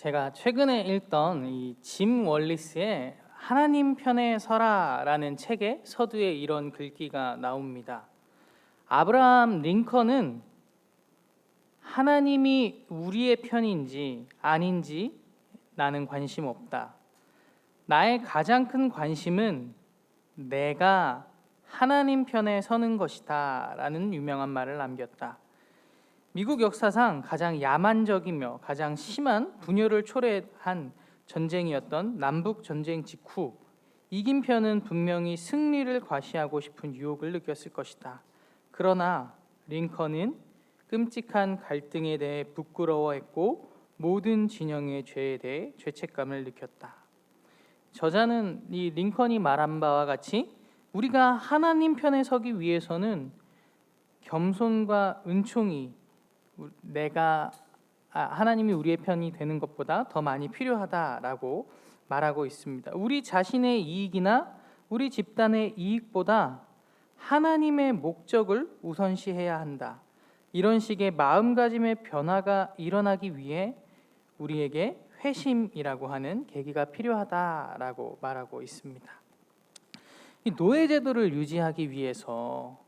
제가 최근에 읽던 이 짐 월리스의 하나님 편에 서라라는 책의 서두에 이런 글귀가 나옵니다. 아브라함 링컨은 하나님이 우리의 편인지 아닌지 나는 관심 없다. 나의 가장 큰 관심은 내가 하나님 편에 서는 것이다 라는 유명한 말을 남겼다. 미국 역사상 가장 야만적이며 가장 심한 분열을 초래한 전쟁이었던 남북 전쟁 직후 이긴 편은 분명히 승리를 과시하고 싶은 유혹을 느꼈을 것이다. 그러나 링컨은 끔찍한 갈등에 대해 부끄러워했고 모든 진영의 죄에 대해 죄책감을 느꼈다. 저자는 이 링컨이 말한 바와 같이 우리가 하나님 편에 서기 위해서는 겸손과 은총이 하나님이 우리의 편이 되는 것보다 더 많이 필요하다라고 말하고 있습니다. 우리 자신의 이익이나 우리 집단의 이익보다 하나님의 목적을 우선시해야 한다. 이런 식의 마음가짐의 변화가 일어나기 위해 우리에게 회심이라고 하는 계기가 필요하다라고 말하고 있습니다. 이 노예 제도를 유지하기 위해서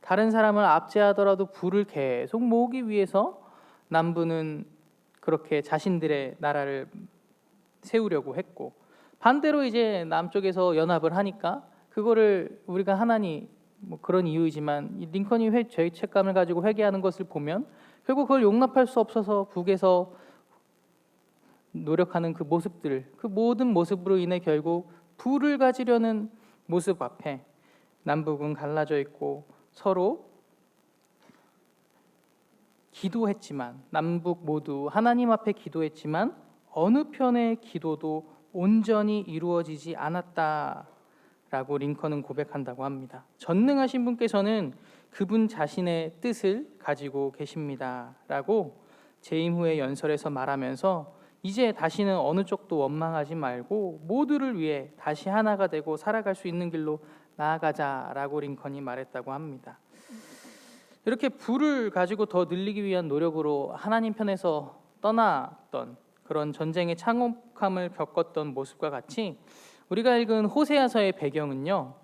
다른 사람을 압제하더라도 부를 계속 모으기 위해서 남부는 그렇게 자신들의 나라를 세우려고 했고, 반대로 이제 남쪽에서 연합을 하니까 그거를 우리가 하나니 그런 이유이지만 이 링컨이 죄책감을 가지고 회개하는 것을 보면 결국 그걸 용납할 수 없어서 북에서 노력하는 그 모습들, 그 모든 모습으로 인해 결국 부를 가지려는 모습 앞에 남북은 갈라져 있고 서로 기도했지만 남북 모두 하나님 앞에 기도했지만 어느 편의 기도도 온전히 이루어지지 않았다라고 링컨은 고백한다고 합니다. 전능하신 분께서는 그분 자신의 뜻을 가지고 계십니다라고 재임 후의 연설에서 말하면서 이제 다시는 어느 쪽도 원망하지 말고 모두를 위해 다시 하나가 되고 살아갈 수 있는 길로 나아가자라고 링컨이 말했다고 합니다. 이렇게 부를 가지고 더 늘리기 위한 노력으로 하나님 편에서 떠났던 그런 전쟁의 참혹함을 겪었던 모습과 같이 우리가 읽은 호세아서의 배경은요,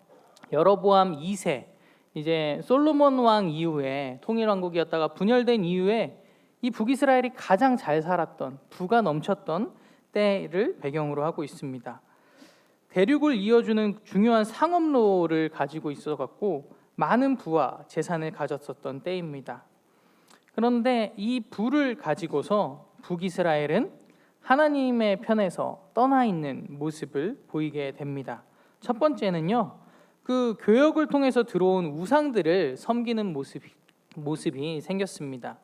여로보암 2세 이제 솔로몬 왕 이후에 통일왕국이었다가 분열된 이후에 이 북이스라엘이 가장 잘 살았던 부가 넘쳤던 때를 배경으로 하고 있습니다. 대륙을 이어주는 중요한 상업로를 가지고 있어 갖고 많은 부와 재산을 가졌었던 때입니다. 그런데 이 부를 가지고서 북이스라엘은 하나님의 편에서 떠나 있는 모습을 보이게 됩니다. 첫 번째는요, 그 교역을 통해서 들어온 우상들을 섬기는 모습이 생겼습니다.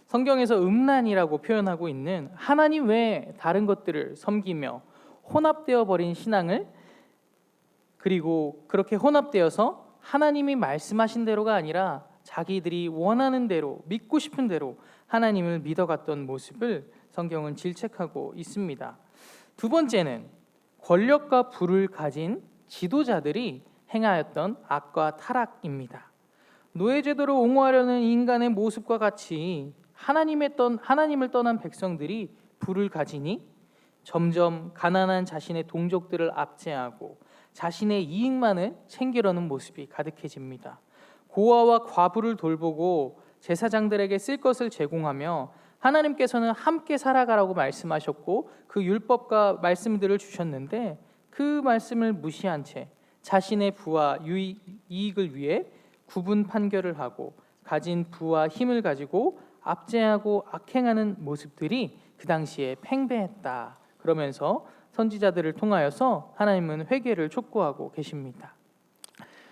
성경에서 음란이라고 표현하고 있는 하나님 외에 다른 것들을 섬기며 혼합되어 버린 신앙을, 그리고 그렇게 혼합되어서 하나님이 말씀하신 대로가 아니라 자기들이 원하는 대로 믿고 싶은 대로 하나님을 믿어갔던 모습을 성경은 질책하고 있습니다. 두 번째는 권력과 부를 가진 지도자들이 행하였던 악과 타락입니다. 노예제도를 옹호하려는 인간의 모습과 같이 하나님을 떠난 백성들이 부를 가지니 점점 가난한 자신의 동족들을 압제하고 자신의 이익만을 챙기려는 모습이 가득해집니다. 고아와 과부를 돌보고 제사장들에게 쓸 것을 제공하며 하나님께서는 함께 살아가라고 말씀하셨고 그 율법과 말씀들을 주셨는데 그 말씀을 무시한 채 자신의 부와 이익을 위해 구분 판결을 하고 가진 부와 힘을 가지고 압제하고 악행하는 모습들이 그 당시에 팽배했다. 그러면서 선지자들을 통하여서 하나님은 회개를 촉구하고 계십니다.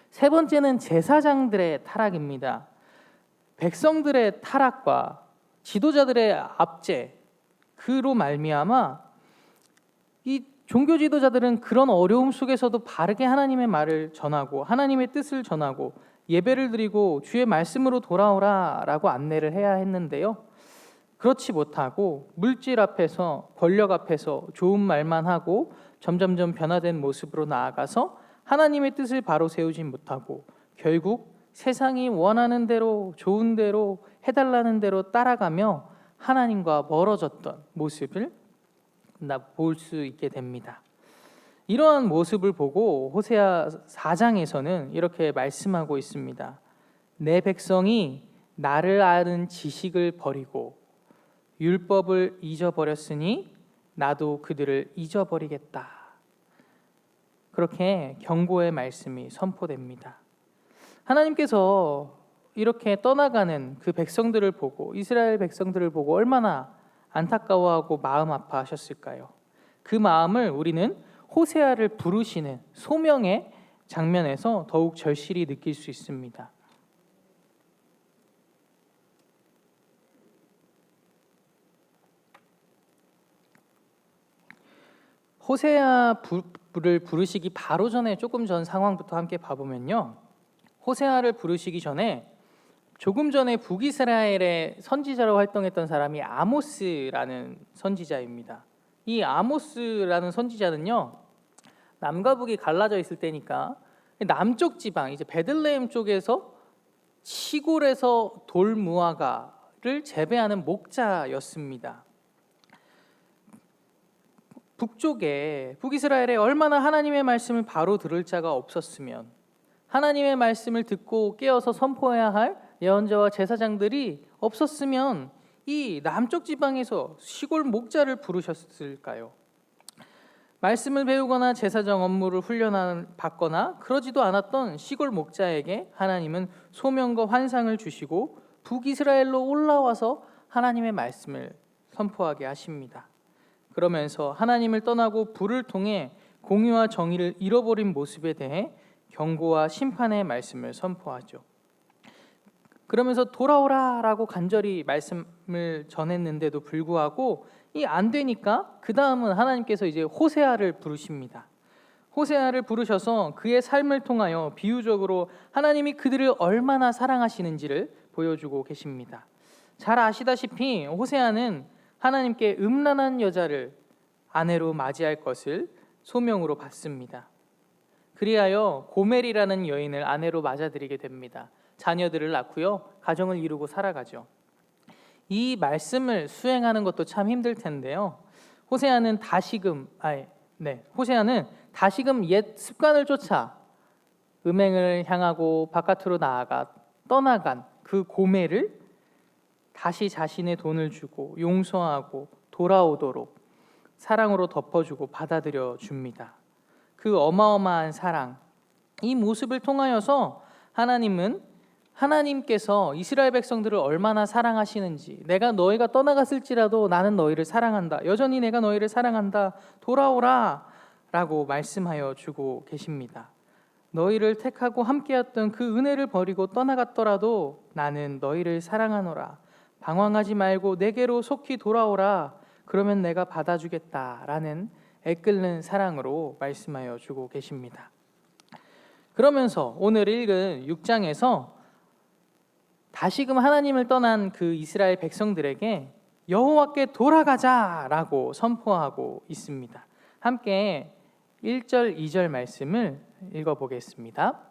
세 번째는 제사장들의 타락입니다. 백성들의 타락과 지도자들의 압제, 그로 말미암아 이 종교 지도자들은 그런 어려움 속에서도 바르게 하나님의 말을 전하고 하나님의 뜻을 전하고 예배를 드리고 주의 말씀으로 돌아오라라고 안내를 해야 했는데요, 그렇지 못하고 물질 앞에서 권력 앞에서 좋은 말만 하고 점점점 변화된 모습으로 나아가서 하나님의 뜻을 바로 세우지 못하고 결국 세상이 원하는 대로 좋은 대로 해달라는 대로 따라가며 하나님과 멀어졌던 모습을 볼 수 있게 됩니다. 이러한 모습을 보고 호세아 4장에서는 이렇게 말씀하고 있습니다. 내 백성이 나를 아는 지식을 버리고 율법을 잊어버렸으니 나도 그들을 잊어버리겠다. 그렇게 경고의 말씀이 선포됩니다. 하나님께서 이렇게 떠나가는 그 백성들을 보고, 이스라엘 백성들을 보고 얼마나 안타까워하고 마음 아파하셨을까요? 그 마음을 우리는 호세아를 부르시는 소명의 장면에서 더욱 절실히 느낄 수 있습니다. 호세아를 부르시기 바로 전에 조금 전 상황부터 함께 봐보면요, 호세아를 부르시기 전에 조금 전에 북이스라엘의 선지자로 활동했던 사람이 아모스라는 선지자입니다. 이 아모스라는 선지자는요, 남과 북이 갈라져 있을 때니까 남쪽 지방, 이제 베들레헴 쪽에서 시골에서 돌무화과를 재배하는 목자였습니다. 북쪽에, 북이스라엘에 얼마나 하나님의 말씀을 바로 들을 자가 없었으면, 하나님의 말씀을 듣고 깨어서 선포해야 할 예언자와 제사장들이 없었으면 이 남쪽 지방에서 시골 목자를 부르셨을까요? 말씀을 배우거나 제사장 업무를 훈련받거나 그러지도 않았던 시골 목자에게 하나님은 소명과 환상을 주시고 북이스라엘로 올라와서 하나님의 말씀을 선포하게 하십니다. 그러면서 하나님을 떠나고 불을 통해 공의와 정의를 잃어버린 모습에 대해 경고와 심판의 말씀을 선포하죠. 그러면서 돌아오라라고 간절히 말씀을 전했는데도 불구하고 이 안 되니까 그 다음은 하나님께서 이제 호세아를 부르십니다. 호세아를 부르셔서 그의 삶을 통하여 비유적으로 하나님이 그들을 얼마나 사랑하시는지를 보여주고 계십니다. 잘 아시다시피 호세아는 하나님께 음란한 여자를 아내로 맞이할 것을 소명으로 받습니다. 그리하여 고멜이라는 여인을 아내로 맞아들이게 됩니다. 자녀들을 낳고요, 가정을 이루고 살아가죠. 이 말씀을 수행하는 것도 참 힘들 텐데요. 호세아는 다시금 옛 습관을 쫓아 음행을 향하고 바깥으로 떠나간 그 고멜을 다시 자신의 돈을 주고 용서하고 돌아오도록 사랑으로 덮어주고 받아들여 줍니다. 그 어마어마한 사랑, 이 모습을 통하여서 하나님께서 이스라엘 백성들을 얼마나 사랑하시는지, 내가 너희가 떠나갔을지라도 나는 너희를 사랑한다, 여전히 내가 너희를 사랑한다, 돌아오라 라고 말씀하여 주고 계십니다. 너희를 택하고 함께했던 그 은혜를 버리고 떠나갔더라도 나는 너희를 사랑하노라, 방황하지 말고 내게로 속히 돌아오라, 그러면 내가 받아주겠다라는 애끓는 사랑으로 말씀하여 주고 계십니다. 그러면서 오늘 읽은 6장에서 다시금 하나님을 떠난 그 이스라엘 백성들에게 여호와께 돌아가자라고 선포하고 있습니다. 함께 1절 2절 말씀을 읽어보겠습니다.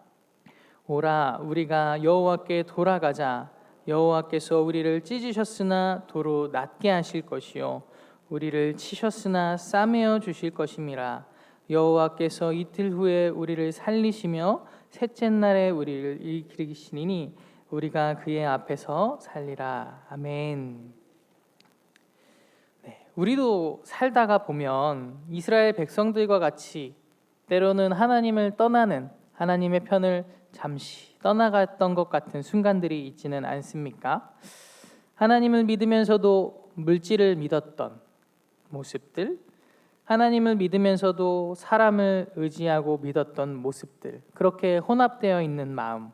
오라 우리가 여호와께 돌아가자. 여호와께서 우리를 찢으셨으나 도로 낫게 하실 것이요 우리를 치셨으나 싸매어 주실 것임이라. 여호와께서 이틀 후에 우리를 살리시며 셋째 날에 우리를 일으키시리니 우리가 그의 앞에서 살리라. 아멘. 우리도 살다가 보면 이스라엘 백성들과 같이 때로는 하나님을 떠나는, 하나님의 편을 잠시 떠나갔던 것 같은 순간들이 있지는 않습니까? 하나님을 믿으면서도 물질을 믿었던 모습들, 하나님을 믿으면서도 사람을 의지하고 믿었던 모습들, 그렇게 혼합되어 있는 마음,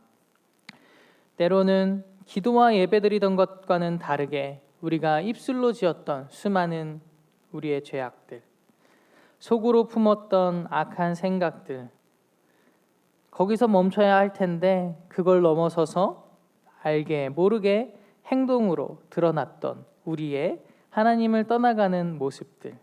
때로는 기도와 예배드리던 것과는 다르게 우리가 입술로 지었던 수많은 우리의 죄악들, 속으로 품었던 악한 생각들, 거기서 멈춰야 할 텐데 그걸 넘어서서 알게 모르게 행동으로 드러났던 우리의 하나님을 떠나가는 모습들,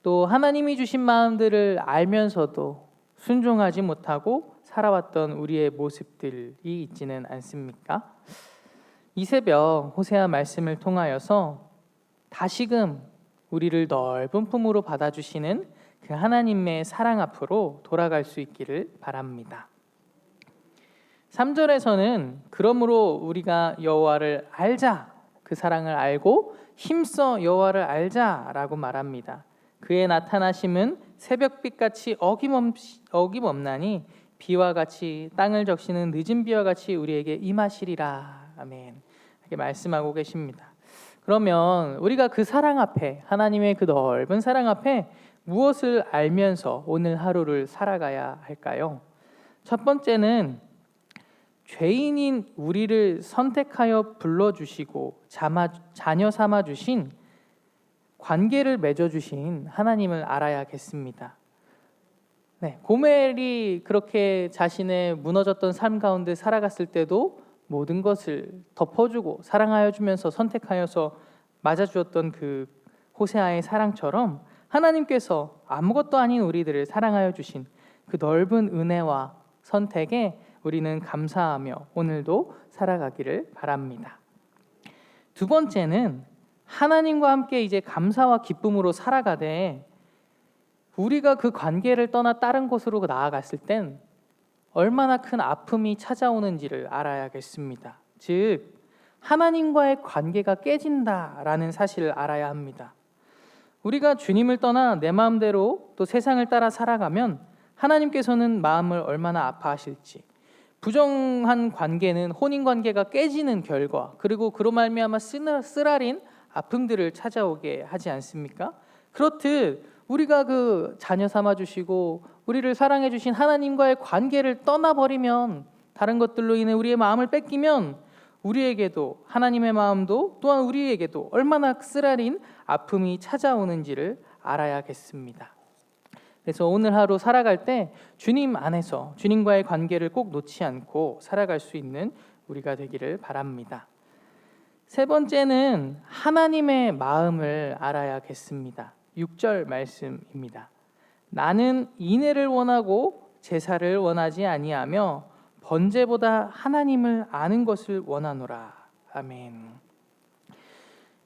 또 하나님이 주신 마음들을 알면서도 순종하지 못하고 살아왔던 우리의 모습들이 있지는 않습니까? 이 새벽 호세아 말씀을 통하여서 다시금 우리를 넓은 품으로 받아주시는 그 하나님의 사랑 앞으로 돌아갈 수 있기를 바랍니다. 3절에서는 그러므로 우리가 여호와를 알자, 그 사랑을 알고 힘써 여호와를 알자라고 말합니다. 그의 나타나심은 새벽빛같이 어김없나니 비와 같이 땅을 적시는 늦은 비와 같이 우리에게 임하시리라. 아멘. 이렇게 말씀하고 계십니다. 그러면 우리가 그 사랑 앞에, 하나님의 그 넓은 사랑 앞에 무엇을 알면서 오늘 하루를 살아가야 할까요? 첫 번째는 죄인인 우리를 선택하여 불러주시고 자녀 삼아주신, 관계를 맺어주신 하나님을 알아야겠습니다. 고멜이 그렇게 자신의 무너졌던 삶 가운데 살아갔을 때도 모든 것을 덮어주고 사랑하여 주면서 선택하여서 맞아주었던 그 호세아의 사랑처럼 하나님께서 아무것도 아닌 우리들을 사랑하여 주신 그 넓은 은혜와 선택에 우리는 감사하며 오늘도 살아가기를 바랍니다. 두 번째는 하나님과 함께 이제 감사와 기쁨으로 살아가되 우리가 그 관계를 떠나 다른 곳으로 나아갔을 땐 얼마나 큰 아픔이 찾아오는지를 알아야겠습니다. 즉 하나님과의 관계가 깨진다라는 사실을 알아야 합니다. 우리가 주님을 떠나 내 마음대로 또 세상을 따라 살아가면 하나님께서는 마음을 얼마나 아파하실지, 부정한 관계는 혼인관계가 깨지는 결과, 그리고 그로 말미암아 쓰라린 아픔들을 찾아오게 하지 않습니까? 그렇듯 우리가 그 자녀 삼아주시고 우리를 사랑해주신 하나님과의 관계를 떠나버리면, 다른 것들로 인해 우리의 마음을 뺏기면 우리에게도, 하나님의 마음도 또한 우리에게도 얼마나 쓰라린 아픔이 찾아오는지를 알아야겠습니다. 그래서 오늘 하루 살아갈 때 주님 안에서 주님과의 관계를 꼭 놓지 않고 살아갈 수 있는 우리가 되기를 바랍니다. 세 번째는 하나님의 마음을 알아야겠습니다. 6절 말씀입니다. 나는 인애를 원하고 제사를 원하지 아니하며 번제보다 하나님을 아는 것을 원하노라. 아멘.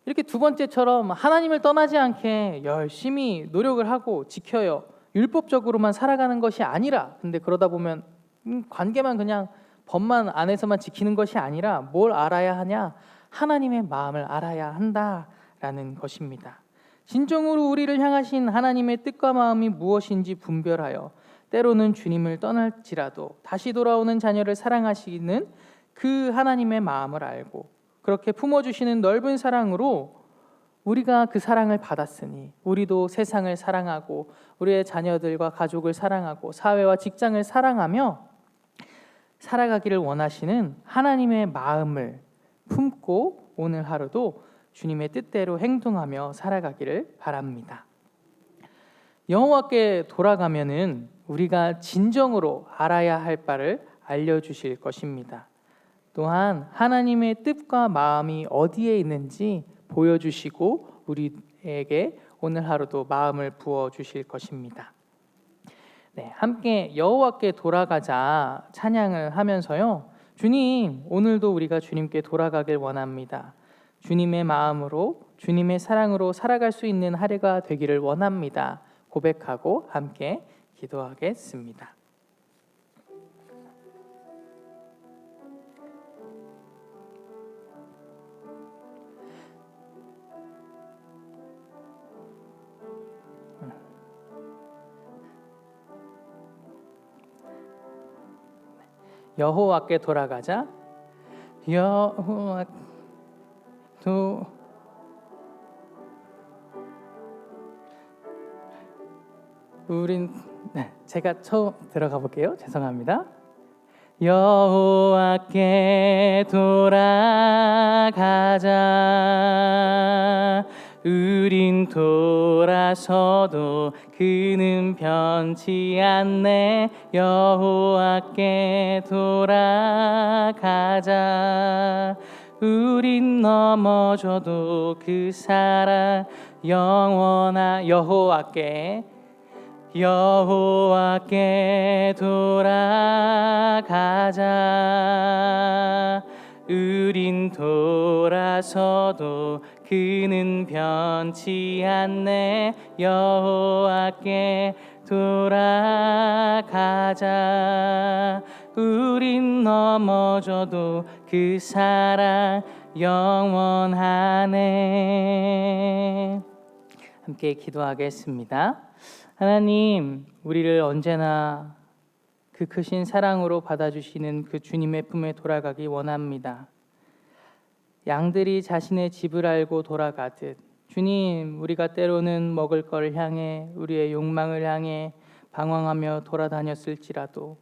이렇게 두 번째처럼 하나님을 떠나지 않게 열심히 노력을 하고 지켜요, 율법적으로만 살아가는 것이 아니라, 근데 그러다 보면 관계만 그냥 법만 안에서만 지키는 것이 아니라 뭘 알아야 하냐? 하나님의 마음을 알아야 한다라는 것입니다. 진정으로 우리를 향하신 하나님의 뜻과 마음이 무엇인지 분별하여 때로는 주님을 떠날지라도 다시 돌아오는 자녀를 사랑하시는 그 하나님의 마음을 알고 그렇게 품어주시는 넓은 사랑으로 우리가 그 사랑을 받았으니 우리도 세상을 사랑하고 우리의 자녀들과 가족을 사랑하고 사회와 직장을 사랑하며 살아가기를 원하시는 하나님의 마음을 품고 오늘 하루도 주님의 뜻대로 행동하며 살아가기를 바랍니다. 여호와께 돌아가면은 우리가 진정으로 알아야 할 바를 알려주실 것입니다. 또한 하나님의 뜻과 마음이 어디에 있는지 보여주시고 우리에게 오늘 하루도 마음을 부어주실 것입니다. 함께 여호와께 돌아가자 찬양을 하면서요, 주님, 오늘도 우리가 주님께 돌아가길 원합니다. 주님의 마음으로 주님의 사랑으로 살아갈 수 있는 하루가 되기를 원합니다. 고백하고 함께 기도하겠습니다. 여호와께 돌아가자. 제가 처음 들어가 볼게요. 죄송합니다. 여호와께 돌아가자. 우린 돌아서도 그는 변치 않네. 여호와께 돌아가자. 우린 넘어져도 그 사랑 영원한 여호와께 돌아가자. 우린 돌아서도 그는 변치 않네. 여호와께 돌아가자. 우린 넘어져도 그 사랑 영원하네. 함께 기도하겠습니다. 하나님, 우리를 언제나 그 크신 사랑으로 받아주시는 그 주님의 품에 돌아가기 원합니다. 양들이 자신의 집을 알고 돌아가듯 주님, 우리가 때로는 먹을 것을 향해 우리의 욕망을 향해 방황하며 돌아다녔을지라도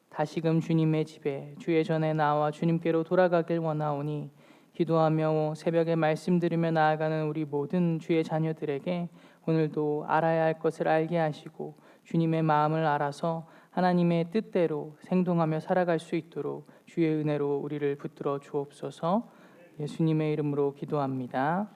다시금 주님의 집에 주의 전에 나와 주님께로 돌아가길 원하오니 기도하며 새벽에 말씀 들으며 나아가는 우리 모든 주의 자녀들에게 오늘도 알아야 할 것을 알게 하시고 주님의 마음을 알아서 하나님의 뜻대로 생동하며 살아갈 수 있도록 주의 은혜로 우리를 붙들어 주옵소서. 예수님의 이름으로 기도합니다.